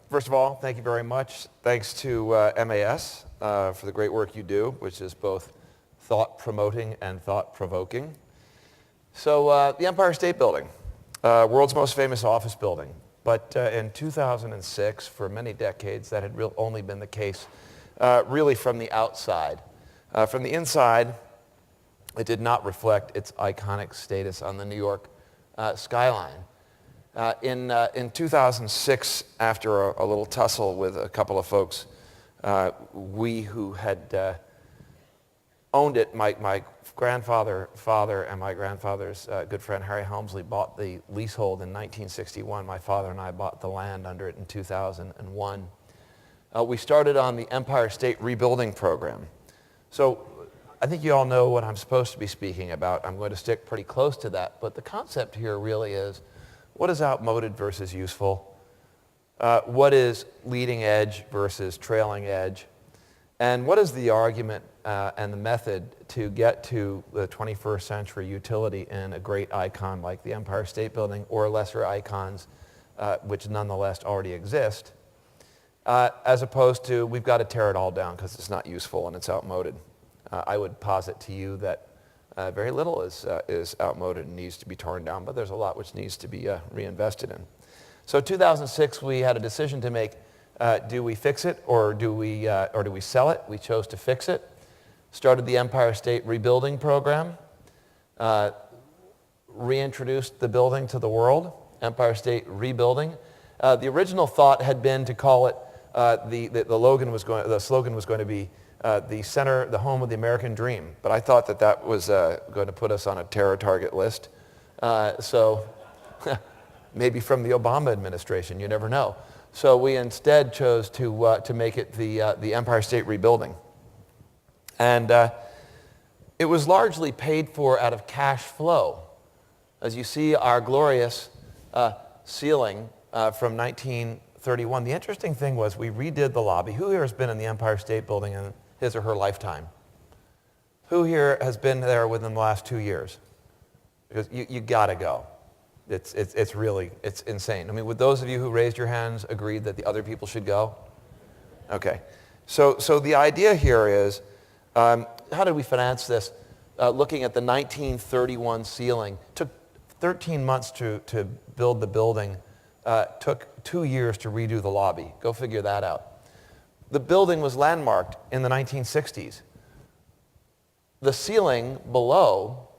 First of all, thank you very much. Thanks to MAS for the great work you do, which is both thought-promoting and thought-provoking. So the Empire State Building, world's most famous office building. But in 2006, for many decades, that had only been the case really from the outside. From the inside, it did not reflect its iconic status on the New York skyline. In 2006, after a little tussle with a couple of folks, we who had owned it, my grandfather, father, and my grandfather's good friend Harry Helmsley bought the leasehold in 1961. My father and I bought the land under it in 2001. We started on the Empire State Rebuilding Program. So I think you all know what I'm supposed to be speaking about. I'm going to stick pretty close to that. But the concept here really is, what is outmoded versus useful? What is leading edge versus trailing edge? And what is the argument and the method to get to the 21st century utility in a great icon like the Empire State Building or lesser icons which nonetheless already exist, as opposed to we've got to tear it all down because it's not useful and it's outmoded. I would posit to you that very little is outmoded and needs to be torn down, but there's a lot which needs to be reinvested in. So 2006, we had a decision to make. Do we fix it or do we sell it? We chose to fix it. Started the Empire State Rebuilding Program. Reintroduced the building to the world. Empire State Rebuilding. The original thought had been to call it. The slogan was going to be the center, the home of the American dream. But I thought that was going to put us on a terror target list. So maybe from the Obama administration, you never know. So we instead chose to make it the Empire State Rebuilding. And it was largely paid for out of cash flow. As you see, our glorious ceiling from 1931. The interesting thing was we redid the lobby. Who here has been in the Empire State Building in his or her lifetime? Who here has been there within the last 2 years? Because you got to go. It's insane. I mean, would those of you who raised your hands agree that the other people should go? Okay. So the idea here is, how did we finance this? Looking at the 1931 ceiling, took 13 months to build the building. Took 2 years to redo the lobby. Go figure that out. The building was landmarked in the 1960s. The ceiling below,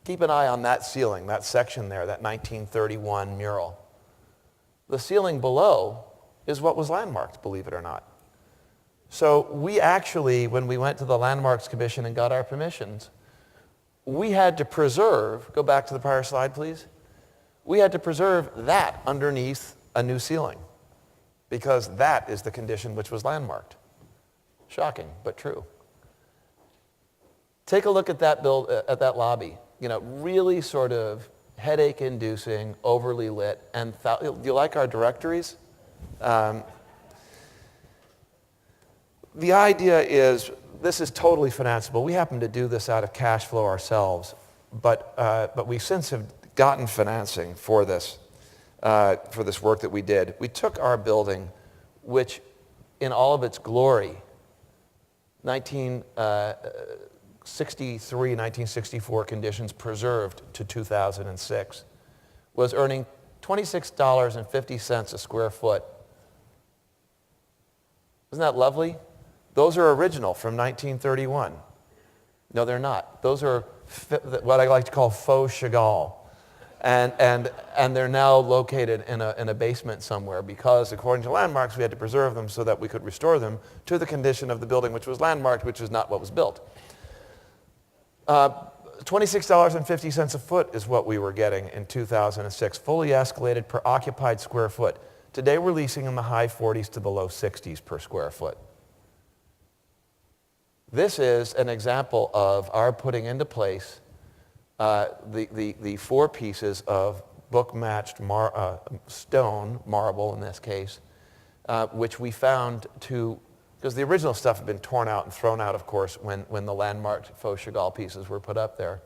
keep an eye on that ceiling, that section there, that 1931 mural. The ceiling below is what was landmarked, believe it or not. So we actually, when we went to the Landmarks Commission and got our permissions, we had to preserve, go back to the prior slide, please. We had to preserve that underneath a new ceiling because that is the condition which was landmarked. Shocking, but true. Take a look at that lobby. You know, really sort of headache-inducing, overly lit, and do you like our directories? The idea is this is totally financeable. We happen to do this out of cash flow ourselves, but we since have gotten financing for this work that we did. We took our building, which in all of its glory, 1963, 1964 conditions preserved to 2006, was earning $26.50 a square foot. Isn't that lovely? Those are original from 1931. No, they're not. Those are what I like to call faux Chagall. And they're now located in a basement somewhere because, according to landmarks, we had to preserve them so that we could restore them to the condition of the building which was landmarked, which is not what was built. $26.50 a foot is what we were getting in 2006, fully escalated per occupied square foot. Today we're leasing in the high 40s to the low 60s per square foot. This is an example of our putting into place the four pieces of book-matched stone, marble in this case, which we found because the original stuff had been torn out and thrown out, of course, when the landmarked faux Chagall pieces were put up there,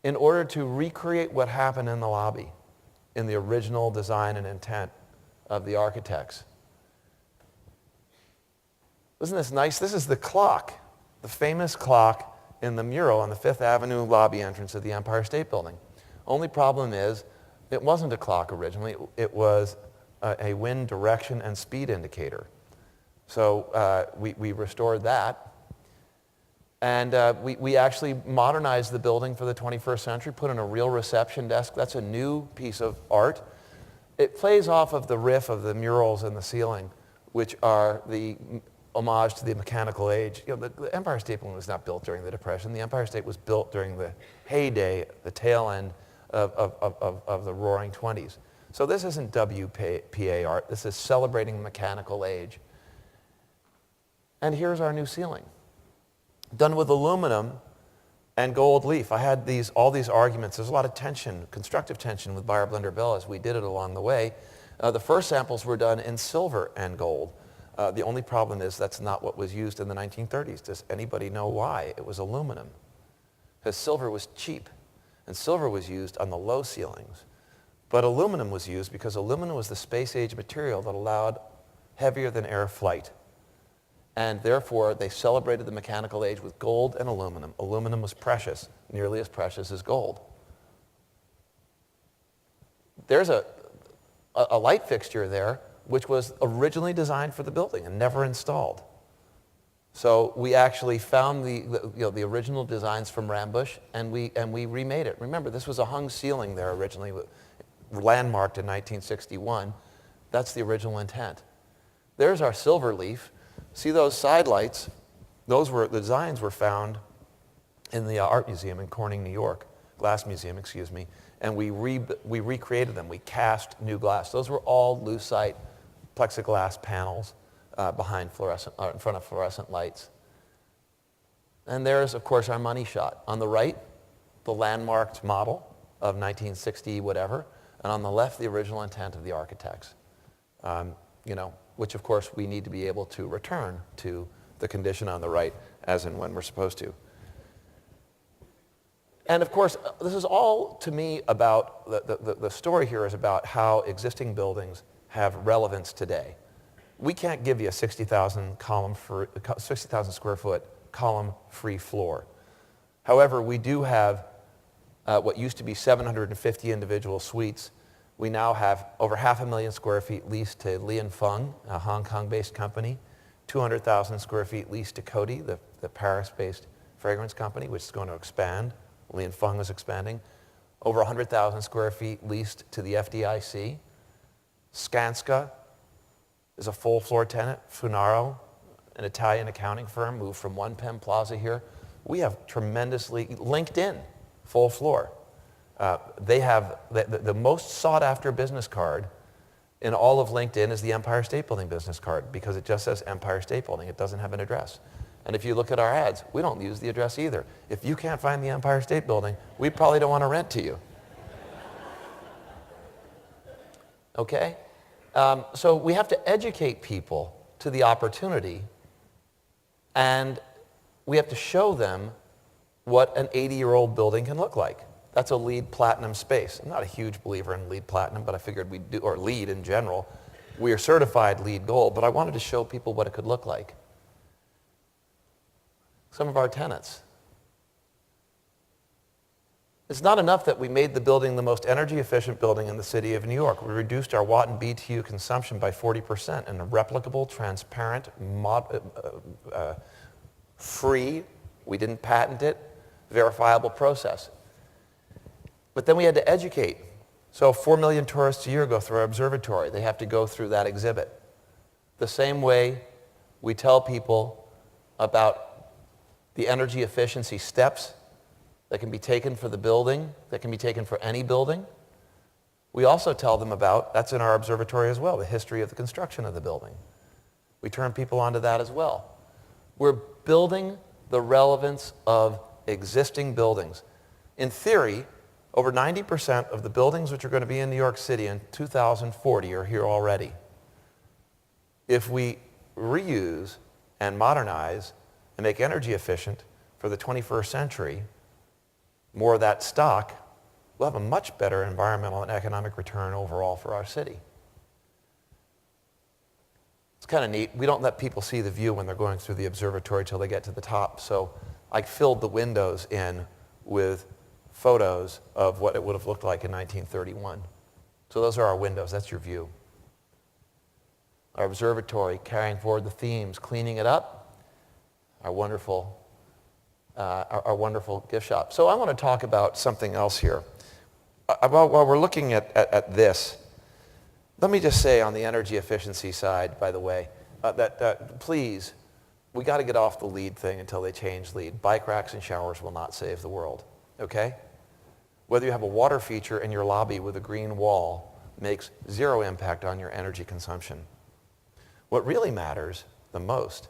in order to recreate what happened in the lobby in the original design and intent of the architects. Isn't this nice? This is the clock, the famous clock in the mural on the Fifth Avenue lobby entrance of the Empire State Building. Only problem is, it wasn't a clock originally. It was a wind direction and speed indicator. So we restored that. And we actually modernized the building for the 21st century, put in a real reception desk. That's a new piece of art. It plays off of the riff of the murals in the ceiling, which are the homage to the mechanical age. You know, the Empire State Building was not built during the Depression. The Empire State was built during the heyday, the tail end of the Roaring '20s. So this isn't WPA art. This is celebrating the mechanical age. And here's our new ceiling, done with aluminum and gold leaf. I had all these arguments. There's a lot of tension, constructive tension with Beyer Blender Bell as we did it along the way. The first samples were done in silver and gold. The only problem is that's not what was used in the 1930s. Does anybody know why? It was aluminum. Because silver was cheap, and silver was used on the low ceilings. But aluminum was used because aluminum was the space-age material that allowed heavier than air flight. And therefore, they celebrated the mechanical age with gold and aluminum. Aluminum was precious, nearly as precious as gold. There's a light fixture there, which was originally designed for the building and never installed. So we actually found the original designs from Rambush, and we remade it. Remember, this was a hung ceiling there originally, landmarked in 1961. That's the original intent. There's our silver leaf. See those side lights? The designs were found in the Art Museum in Corning, New York, Glass Museum, excuse me, and we recreated them. We cast new glass. Those were all lucite plexiglass panels in front of fluorescent lights. And there's, of course, our money shot. On the right, the landmarked model of 1960 whatever, and on the left, the original intent of the architects. Which of course we need to be able to return to the condition on the right as and when we're supposed to. And of course, this is all to me about, the story here is about how existing buildings have relevance today. We can't give you a 60,000 square foot column-free floor. However, we do have what used to be 750 individual suites. We now have over 500,000 square feet leased to Li & Fung, a Hong Kong-based company, 200,000 square feet leased to Coty, the Paris-based fragrance company, which is going to expand. Li & Fung is expanding. Over 100,000 square feet leased to the FDIC. Skanska is a full-floor tenant. Funaro, an Italian accounting firm, moved from One Penn Plaza here. We have tremendously, LinkedIn, full floor. They have the most sought-after business card in all of LinkedIn is the Empire State Building business card because it just says Empire State Building. It doesn't have an address. And if you look at our ads, we don't use the address either. If you can't find the Empire State Building, we probably don't want to rent to you. Okay? So we have to educate people to the opportunity, and we have to show them what an 80-year-old building can look like. That's a LEED Platinum space. I'm not a huge believer in LEED Platinum, but I figured we'd do, or LEED in general. We are certified LEED Gold, but I wanted to show people what it could look like. Some of our tenants. It's not enough that we made the building the most energy efficient building in the city of New York. We reduced our watt and BTU consumption by 40% in a replicable, transparent, free, we didn't patent it, verifiable process. But then we had to educate. So 4 million tourists a year go through our observatory. They have to go through that exhibit. The same way we tell people about the energy efficiency steps that can be taken for the building, that can be taken for any building. We also tell them about, that's in our observatory as well, the history of the construction of the building. We turn people onto that as well. We're building the relevance of existing buildings. In theory, over 90% of the buildings which are going to be in New York City in 2040 are here already. If we reuse and modernize and make energy efficient for the 21st century, more of that stock, we'll have a much better environmental and economic return overall for our city. kind of neat. We don't let people see the view when they're going through the observatory till they get to the top. So I filled the windows in with photos of what it would have looked like in 1931. So those are our windows. That's your view. Our observatory, carrying forward the themes, cleaning it up, our wonderful gift shop. So I want to talk about something else here. While we're looking at this, let me just say on the energy efficiency side, by the way, that please, we got to get off the LEED thing until they change LEED. Bike racks and showers will not save the world, okay? Whether you have a water feature in your lobby with a green wall makes zero impact on your energy consumption. What really matters the most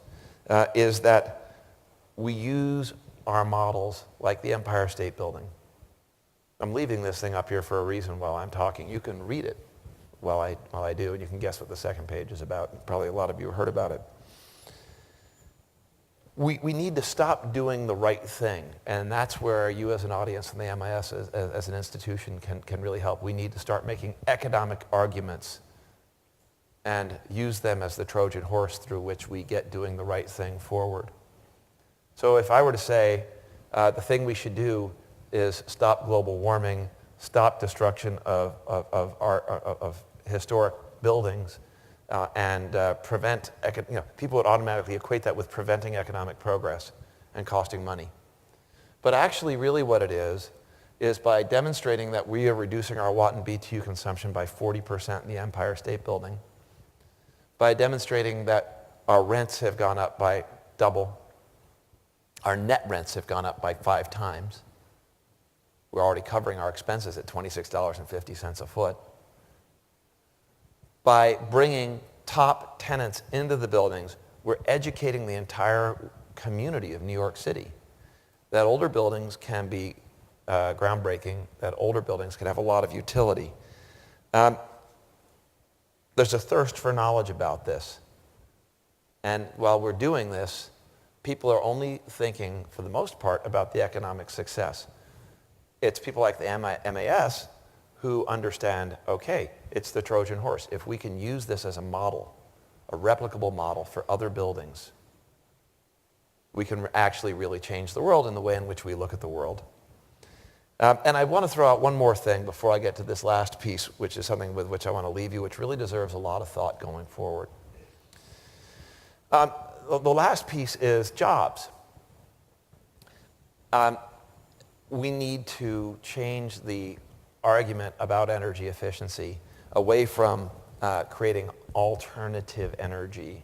is that we use our models like the Empire State Building. I'm leaving this thing up here for a reason while I'm talking. You can read it while I do, and you can guess what the second page is about. Probably a lot of you heard about it. We need to stop doing the right thing, and that's where you as an audience and the MIS as an institution can really help. We need to start making economic arguments and use them as the Trojan horse through which we get doing the right thing forward. So if I were to say the thing we should do is stop global warming, stop destruction of historic buildings, and prevent, people would automatically equate that with preventing economic progress and costing money. But actually, really what it is by demonstrating that we are reducing our watt and BTU consumption by 40% in the Empire State Building, by demonstrating that our rents have gone up by double, our net rents have gone up by 5 times. We're already covering our expenses at $26.50 a foot. By bringing top tenants into the buildings, we're educating the entire community of New York City that older buildings can be groundbreaking, that older buildings can have a lot of utility. There's a thirst for knowledge about this. And while we're doing this, people are only thinking, for the most part, about the economic success. It's people like the MAS who understand, okay, it's the Trojan horse. If we can use this as a model, a replicable model for other buildings, we can actually really change the world in the way in which we look at the world. And I want to throw out one more thing before I get to this last piece, which is something with which I want to leave you, which really deserves a lot of thought going forward. The last piece is jobs. We need to change the argument about energy efficiency away from creating alternative energy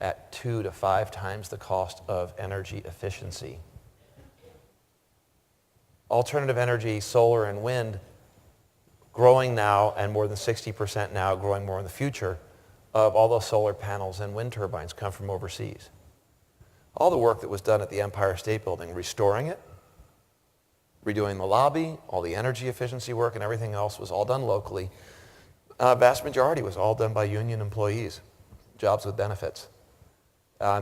at 2 to 5 times the cost of energy efficiency. Alternative energy, solar and wind, growing now and more than 60% now, growing more in the future, of all those solar panels and wind turbines come from overseas. All the work that was done at the Empire State Building, restoring it, redoing the lobby, all the energy efficiency work and everything else was all done locally. Vast majority was all done by union employees, jobs with benefits.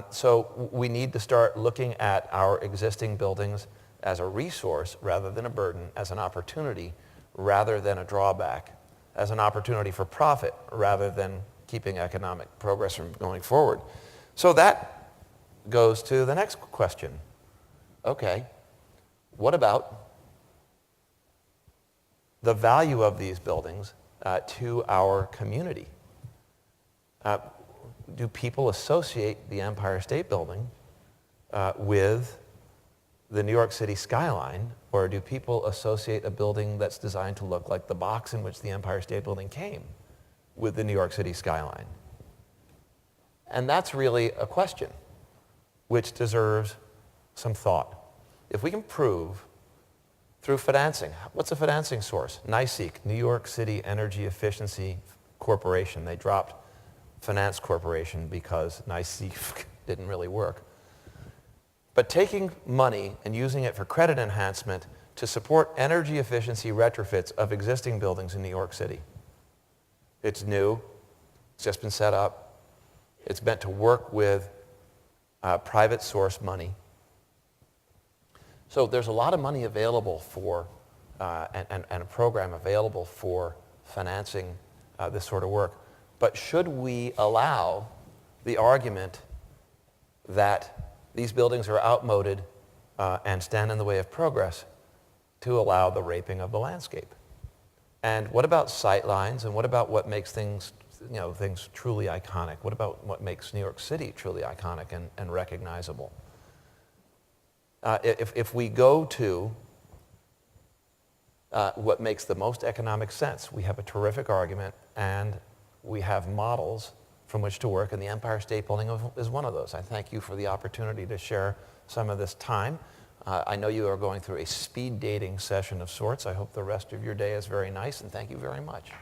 So we need to start looking at our existing buildings as a resource rather than a burden, as an opportunity rather than a drawback, as an opportunity for profit rather than keeping economic progress from going forward. So that goes to the next question. Okay, what about the value of these buildings to our community? Do people associate the Empire State Building with the New York City skyline, or do people associate a building that's designed to look like the box in which the Empire State Building came with the New York City skyline? And that's really a question which deserves some thought. If we can prove through financing, what's a financing source? NYSEG, New York City Energy Efficiency Corporation. They dropped Finance Corporation because NYSEG didn't really work. But taking money and using it for credit enhancement to support energy efficiency retrofits of existing buildings in New York City. It's new. It's just been set up. It's meant to work with private source money. So there's a lot of money available for, and a program available for financing this sort of work. But should we allow the argument that these buildings are outmoded and stand in the way of progress to allow the raping of the landscape? And what about sight lines, and what about what makes things, things truly iconic? What about what makes New York City truly iconic and recognizable? If we go to what makes the most economic sense, we have a terrific argument, and we have models from which to work, and the Empire State Building is one of those. I thank you for the opportunity to share some of this time. I know you are going through a speed dating session of sorts. I hope the rest of your day is very nice, and thank you very much.